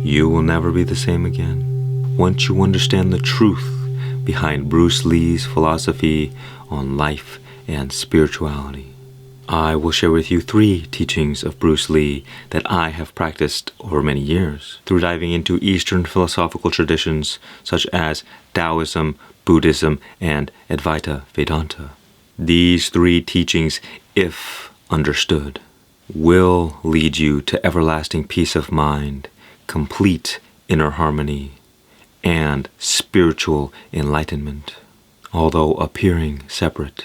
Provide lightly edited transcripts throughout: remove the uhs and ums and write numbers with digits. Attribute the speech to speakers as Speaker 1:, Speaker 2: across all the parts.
Speaker 1: you will never be the same again. Once you understand the truth behind Bruce Lee's philosophy on life and spirituality. I will share with you 3 teachings of Bruce Lee that I have practiced over many years through diving into Eastern philosophical traditions such as Taoism, Buddhism, and Advaita Vedanta. These 3 teachings, if understood, will lead you to everlasting peace of mind, complete inner harmony, and spiritual enlightenment. Although appearing separate,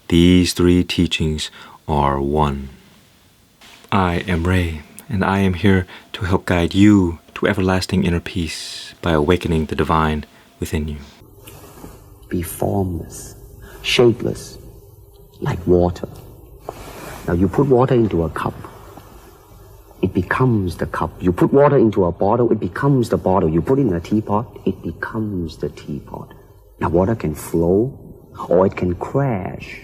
Speaker 1: these 3 teachings are one. I am Ray, and I am here to help guide you to everlasting inner peace by awakening the divine within you.
Speaker 2: Be formless, shapeless, like water. Now you put water into a cup, it becomes the cup. You put water into a bottle, it becomes the bottle. You put it in a teapot, it becomes the teapot. Now water can flow, or it can crash.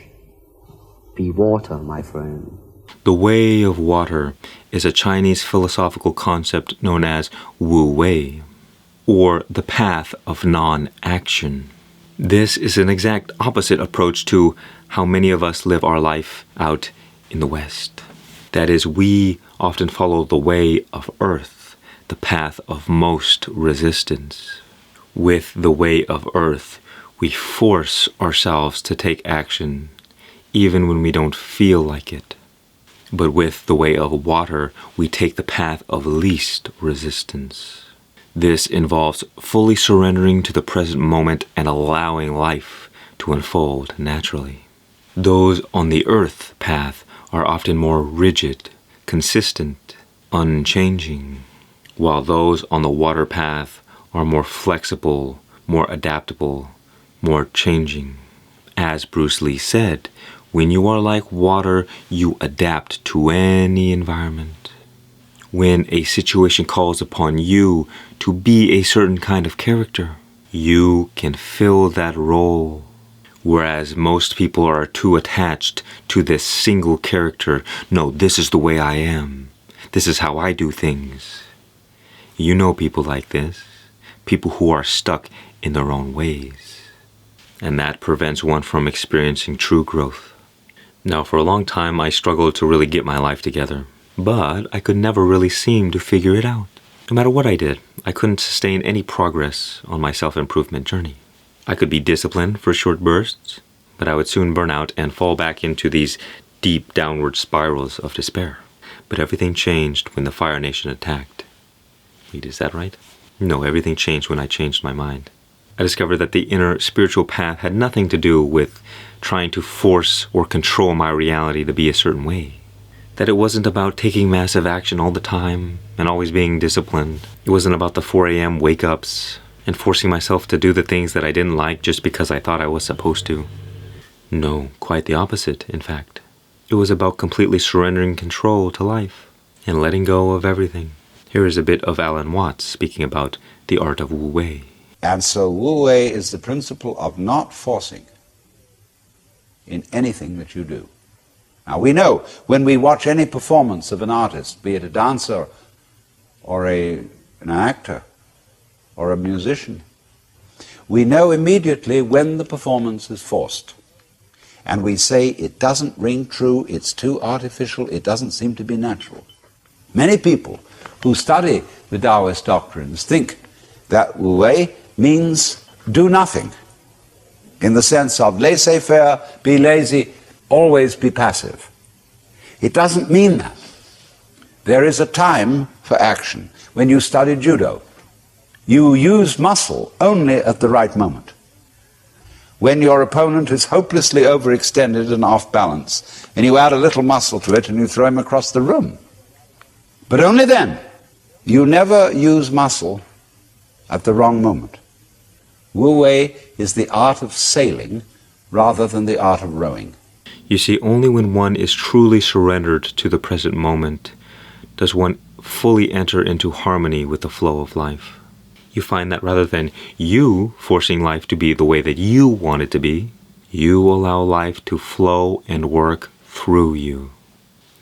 Speaker 2: Be water, my friend.
Speaker 1: The way of water is a Chinese philosophical concept known as Wu Wei, or the path of non-action. This is an exact opposite approach to how many of us live our life out in the West. That is, we often follow the way of earth, the path of most resistance. With the way of earth, we force ourselves to take action, even when we don't feel like it. But with the way of water, we take the path of least resistance. This involves fully surrendering to the present moment and allowing life to unfold naturally. Those on the earth path are often more rigid, consistent, unchanging, while those on the water path are more flexible, more adaptable, more changing. As Bruce Lee said, when you are like water, you adapt to any environment. When a situation calls upon you to be a certain kind of character, you can fill that role. Whereas most people are too attached to this single character. No, this is the way I am. This is how I do things. You know people like this. People who are stuck in their own ways. And that prevents one from experiencing true growth. Now, for a long time, I struggled to really get my life together. But I could never really seem to figure it out. No matter what I did, I couldn't sustain any progress on my self-improvement journey. I could be disciplined for short bursts, but I would soon burn out and fall back into these deep downward spirals of despair. But everything changed when the Fire Nation attacked. Wait, is that right? No, everything changed when I changed my mind. I discovered that the inner spiritual path had nothing to do with trying to force or control my reality to be a certain way. That it wasn't about taking massive action all the time and always being disciplined. It wasn't about the 4 a.m. wake-ups and forcing myself to do the things that I didn't like just because I thought I was supposed to. No, quite the opposite, in fact. It was about completely surrendering control to life and letting go of everything. Here is a bit of Alan Watts speaking about the art of Wu Wei.
Speaker 3: And so Wu Wei is the principle of not forcing in anything that you do. Now we know when we watch any performance of an artist, be it a dancer or an actor or a musician, we know immediately when the performance is forced. And we say it doesn't ring true, it's too artificial, it doesn't seem to be natural. Many people who study the Taoist doctrines think that Wu Wei means do nothing, in the sense of laissez-faire, be lazy, always be passive. It doesn't mean that. There is a time for action. When you study judo, you use muscle only at the right moment. When your opponent is hopelessly overextended and off balance, and you add a little muscle to it and you throw him across the room. But only then. You never use muscle at the wrong moment. Wu Wei is the art of sailing rather than the art of rowing.
Speaker 1: You see, only when one is truly surrendered to the present moment does one fully enter into harmony with the flow of life. You find that rather than you forcing life to be the way that you want it to be, you allow life to flow and work through you.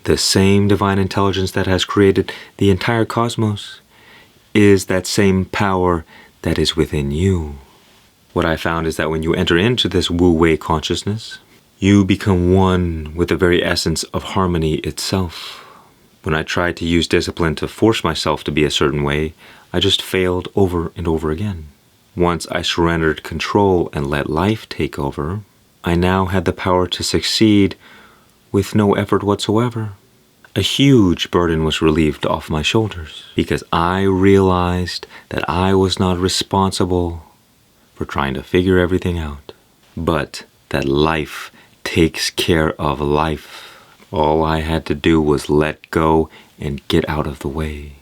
Speaker 1: The same divine intelligence that has created the entire cosmos is that same power that is within you. What I found is that when you enter into this Wu-Wei consciousness, you become one with the very essence of harmony itself. When I tried to use discipline to force myself to be a certain way, I just failed over and over again. Once I surrendered control and let life take over, I now had the power to succeed with no effort whatsoever. A huge burden was relieved off my shoulders because I realized that I was not responsible for trying to figure everything out, but that life takes care of life. All I had to do was let go and get out of the way.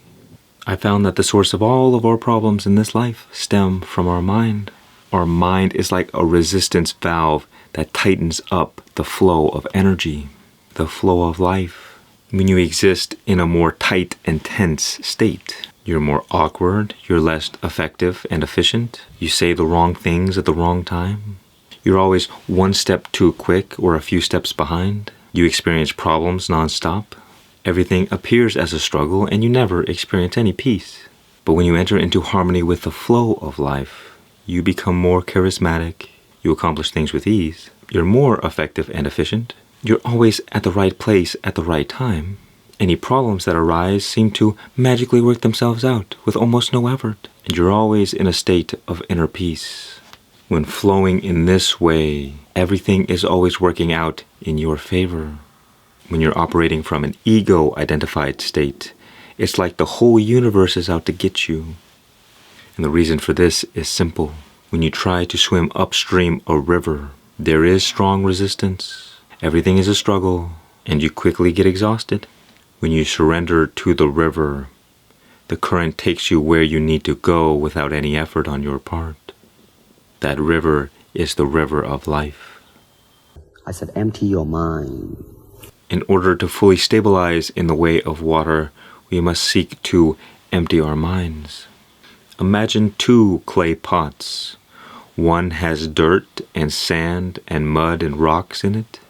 Speaker 1: I found that the source of all of our problems in this life stem from our mind. Our mind is like a resistance valve that tightens up the flow of energy, the flow of life. When you exist in a more tight and tense state, you're more awkward, you're less effective and efficient, you say the wrong things at the wrong time, you're always one step too quick or a few steps behind, you experience problems nonstop, everything appears as a struggle and you never experience any peace. But when you enter into harmony with the flow of life, you become more charismatic, you accomplish things with ease, you're more effective and efficient, you're always at the right place at the right time. Any problems that arise seem to magically work themselves out with almost no effort, and you're always in a state of inner peace. When flowing in this way, everything is always working out in your favor. When you're operating from an ego-identified state, it's like the whole universe is out to get you. And the reason for this is simple. When you try to swim upstream a river, there is strong resistance. Everything is a struggle, and you quickly get exhausted. When you surrender to the river, the current takes you where you need to go without any effort on your part. That river is the river of life.
Speaker 2: I said, empty your mind.
Speaker 1: In order to fully stabilize in the way of water, we must seek to empty our minds. Imagine two clay pots. One has dirt and sand and mud and rocks in it,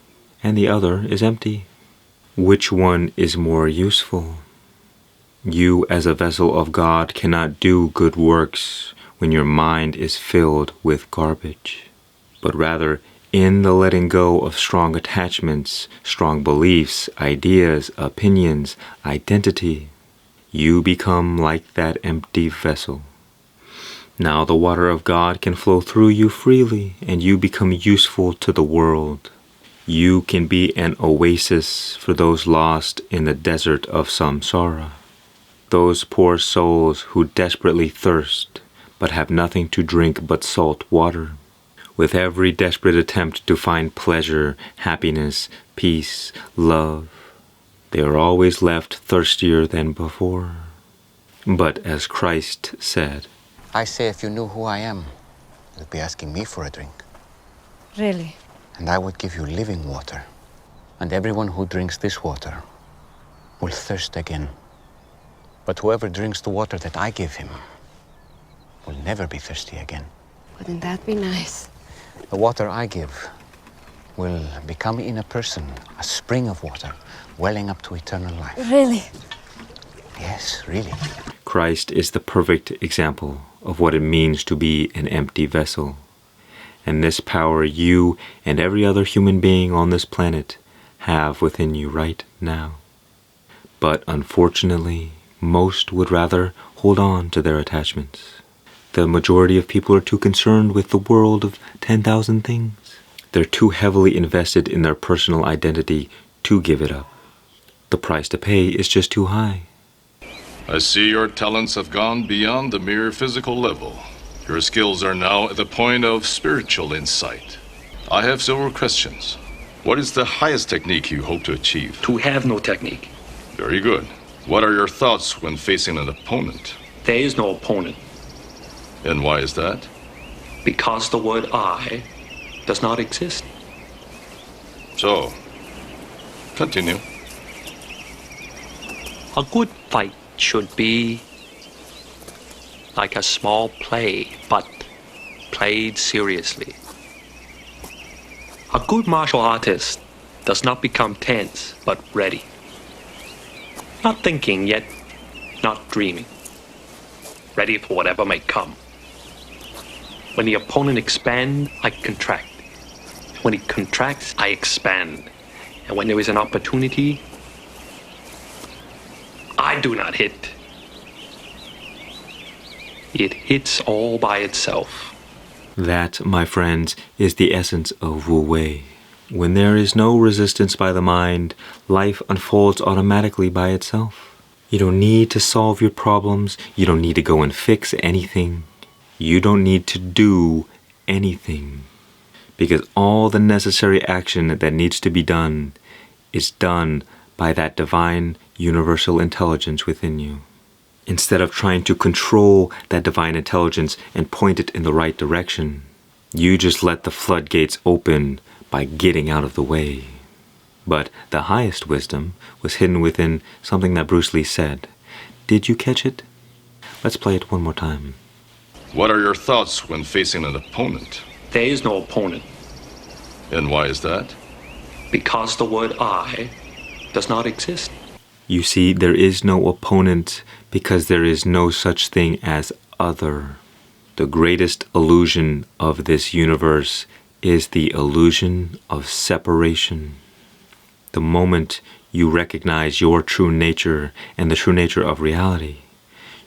Speaker 1: and the other is empty. Which one is more useful? You, as a vessel of God, cannot do good works when your mind is filled with garbage, but rather in the letting go of strong attachments, strong beliefs, ideas, opinions, identity, you become like that empty vessel. Now the water of God can flow through you freely, and you become useful to the world. You can be an oasis for those lost in the desert of samsara, those poor souls who desperately thirst but have nothing to drink but salt water. With every desperate attempt to find pleasure, happiness, peace, love, they are always left thirstier than before. But as Christ said,
Speaker 4: I say if you knew who I am, you'd be asking me for a drink.
Speaker 5: Really?
Speaker 4: And I would give you living water. And everyone who drinks this water will thirst again. But whoever drinks the water that I give him will never be thirsty again.
Speaker 5: Wouldn't that be nice?
Speaker 4: The water I give will become in a person a spring of water welling up to eternal life.
Speaker 5: Really?
Speaker 4: Yes, really.
Speaker 1: Christ is the perfect example of what it means to be an empty vessel. And this power you and every other human being on this planet have within you right now. But unfortunately, most would rather hold on to their attachments. The majority of people are too concerned with the world of 10,000 things. They're too heavily invested in their personal identity to give it up. The price to pay is just too high.
Speaker 6: I see your talents have gone beyond the mere physical level. Your skills are now at the point of spiritual insight. I have several questions. What is the highest technique you hope to achieve?
Speaker 7: To have no technique.
Speaker 6: Very good. What are your thoughts when facing an opponent?
Speaker 7: There is no opponent.
Speaker 6: And why is that?
Speaker 7: Because the word I does not exist.
Speaker 6: So, continue.
Speaker 7: A good fight should be like a small play, but played seriously. A good martial artist does not become tense, but ready. Not thinking, yet not dreaming. ready for whatever may come. When the opponent expands, I contract. When he contracts, I expand. And when there is an opportunity, I do not hit. It hits all by itself.
Speaker 1: That, my friends, is the essence of Wu Wei. When there is no resistance by the mind, life unfolds automatically by itself. You don't need to solve your problems. You don't need to go and fix anything. You don't need to do anything. Because all the necessary action that needs to be done is done by that divine universal intelligence within you. Instead of trying to control that divine intelligence and point it in the right direction, you just let the floodgates open by getting out of the way. But the highest wisdom was hidden within something that Bruce Lee said. Did you catch it? Let's play it one more time.
Speaker 6: What are your thoughts when facing an opponent?
Speaker 7: There is no opponent,
Speaker 6: And why is that?
Speaker 7: because the word I does not exist.
Speaker 1: You see, there is no opponent because there is no such thing as other. The greatest illusion of this universe is the illusion of separation. The moment you recognize your true nature and the true nature of reality,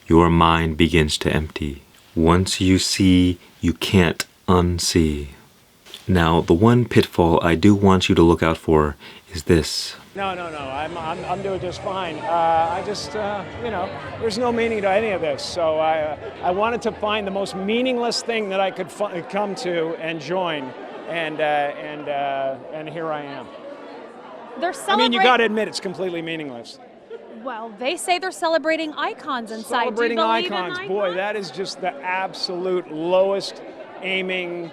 Speaker 1: your mind begins to empty. Once you see, you can't unsee. Now, the one pitfall I do want you to look out for is this.
Speaker 8: No. I'm doing just fine. I just, there's no meaning to any of this. So I wanted to find the most meaningless thing that I could come to and join, and here I am.
Speaker 9: They're
Speaker 8: I
Speaker 9: celebrating.
Speaker 8: mean, you got to admit it's completely meaningless.
Speaker 9: Well, they say they're celebrating icons inside.
Speaker 8: Celebrating
Speaker 9: Do you believe
Speaker 8: icons,
Speaker 9: in
Speaker 8: boy,
Speaker 9: icons?
Speaker 8: that is just the absolute lowest aiming,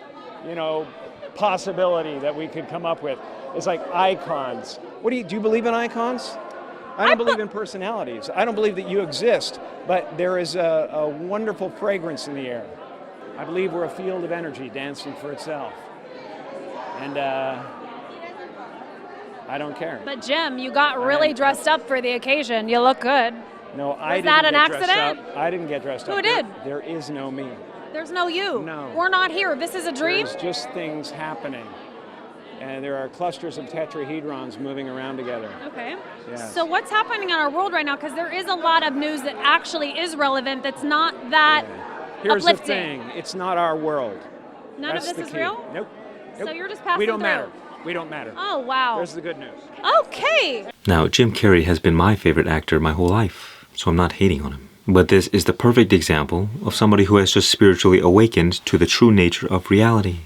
Speaker 8: possibility that we could come up with. It's like icons. Do you believe in icons? I don't believe in personalities. I don't believe that you exist, but there is a wonderful fragrance in the air. I believe we're a field of energy dancing for itself. And I don't care.
Speaker 9: But Jim, you got really dressed up for the occasion. You look good.
Speaker 8: No, I didn't
Speaker 9: that an
Speaker 8: get dressed
Speaker 9: accident?
Speaker 8: up. I didn't get dressed up.
Speaker 9: Who did?
Speaker 8: There is no me.
Speaker 9: There's no you.
Speaker 8: No.
Speaker 9: We're not here. This is a dream.
Speaker 8: There's just things happening. And there are clusters of tetrahedrons moving around together.
Speaker 9: Okay.
Speaker 8: Yes.
Speaker 9: So what's happening in our world right now? Because there is a lot of news that actually is relevant. That's not that
Speaker 8: Here's
Speaker 9: uplifting.
Speaker 8: the thing. It's not our world.
Speaker 9: None
Speaker 8: That's
Speaker 9: of this
Speaker 8: the
Speaker 9: is
Speaker 8: key.
Speaker 9: real.
Speaker 8: Nope.
Speaker 9: So you're just passing
Speaker 8: We don't
Speaker 9: through.
Speaker 8: matter. We don't matter.
Speaker 9: Oh wow.
Speaker 8: There's the good news.
Speaker 9: Okay.
Speaker 1: Now, Jim Carrey has been my favorite actor my whole life, so I'm not hating on him. But this is the perfect example of somebody who has just spiritually awakened to the true nature of reality.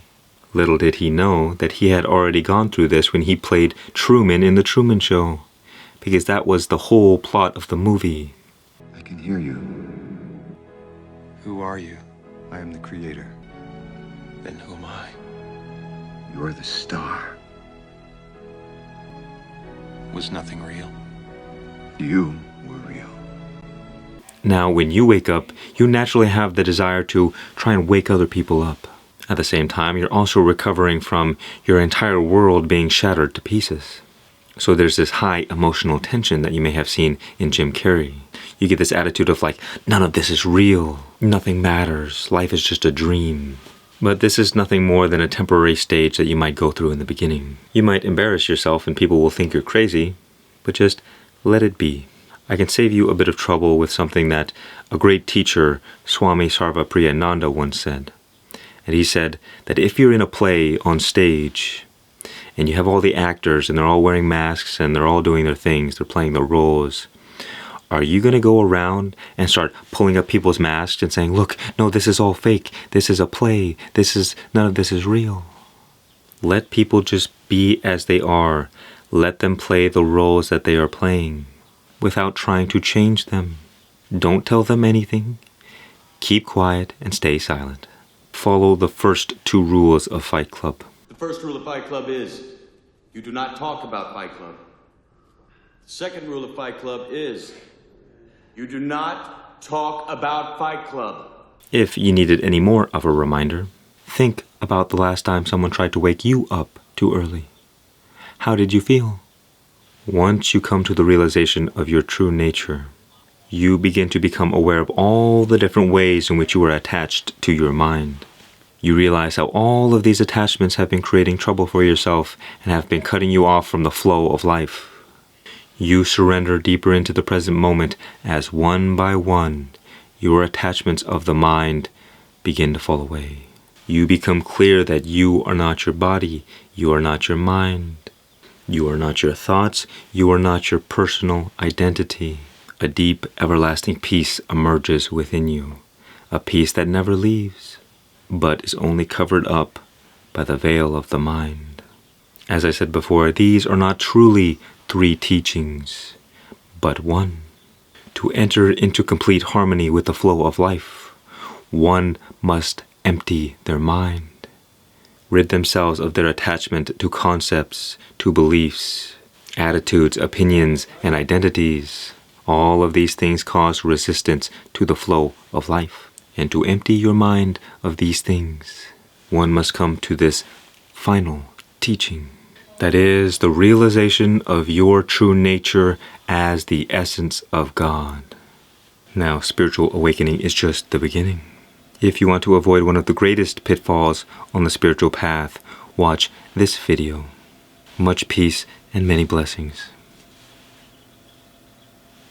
Speaker 1: Little did he know that he had already gone through this when he played Truman in The Truman Show, because that was the whole plot of the movie.
Speaker 10: I can hear you.
Speaker 11: Who are you?
Speaker 10: I am the creator.
Speaker 11: Then who am I?
Speaker 10: You're the star.
Speaker 11: Was nothing real?
Speaker 10: You were real.
Speaker 1: Now, when you wake up, you naturally have the desire to try and wake other people up. At the same time, you're also recovering from your entire world being shattered to pieces. So there's this high emotional tension that you may have seen in Jim Carrey. You get this attitude of like, none of this is real, nothing matters, life is just a dream. But this is nothing more than a temporary stage that you might go through in the beginning. You might embarrass yourself and people will think you're crazy, but just let it be. I can save you a bit of trouble with something that a great teacher, Swami Sarvapriyananda, once said. And he said that if you're in a play on stage and you have all the actors and they're all wearing masks and they're all doing their things, they're playing their roles, are you going to go around and start pulling up people's masks and saying, look, no, this is all fake, this is a play, none of this is real? Let people just be as they are. Let them play the roles that they are playing without trying to change them. Don't tell them anything. Keep quiet and stay silent. Follow the first 2 rules of Fight Club.
Speaker 12: The first rule of Fight Club is you do not talk about Fight Club. The second rule of Fight Club is you do not talk about Fight Club.
Speaker 1: If you needed any more of a reminder, think about the last time someone tried to wake you up too early. How did you feel? Once you come to the realization of your true nature, you begin to become aware of all the different ways in which you are attached to your mind. You realize how all of these attachments have been creating trouble for yourself and have been cutting you off from the flow of life. You surrender deeper into the present moment as one by one, your attachments of the mind begin to fall away. You become clear that you are not your body, you are not your mind, you are not your thoughts, you are not your personal identity. A deep, everlasting peace emerges within you, a peace that never leaves, but is only covered up by the veil of the mind. As I said before, these are not truly 3 teachings, but one. To enter into complete harmony with the flow of life, one must empty their mind, rid themselves of their attachment to concepts, to beliefs, attitudes, opinions, and identities. All of these things cause resistance to the flow of life. And to empty your mind of these things, one must come to this final teaching. That is the realization of your true nature as the essence of God. Now, spiritual awakening is just the beginning. If you want to avoid one of the greatest pitfalls on the spiritual path, watch this video. Much peace and many blessings.